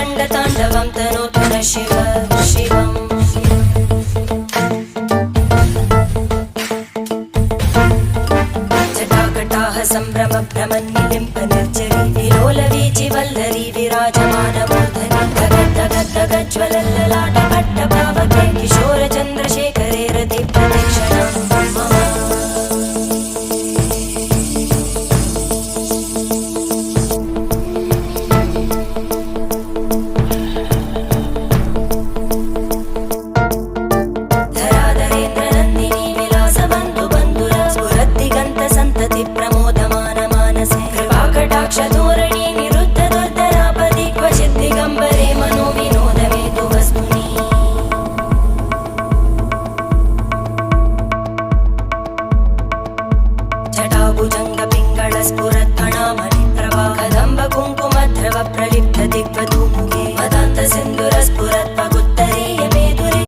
रङ्गताण्डवं तनोतु न शिव शिवम् जटाकटाः सम्भ्रम भ्रमन्निलिम्प निर्जरी विलोलवीचि वल्लरी विराजमानमूर्धनि गगज्ज्वलल्ललाटपट्टपावके किशोरचन्द्रशेखरे रतिप्रदक्षिणम् धोरणी निरुद्ध दुर्धरापदि क्वचित् दिगम्बरे मनो विनोदमेतु वस्तुनि जटाभुजङ्ग पिङ्गळ स्फुरत्फणामणिप्रभा कदम्ब कुङ्कुमद्रव प्रलिप्त दिग्वधूमुखे मदान्त सिन्धुर स्फुरत्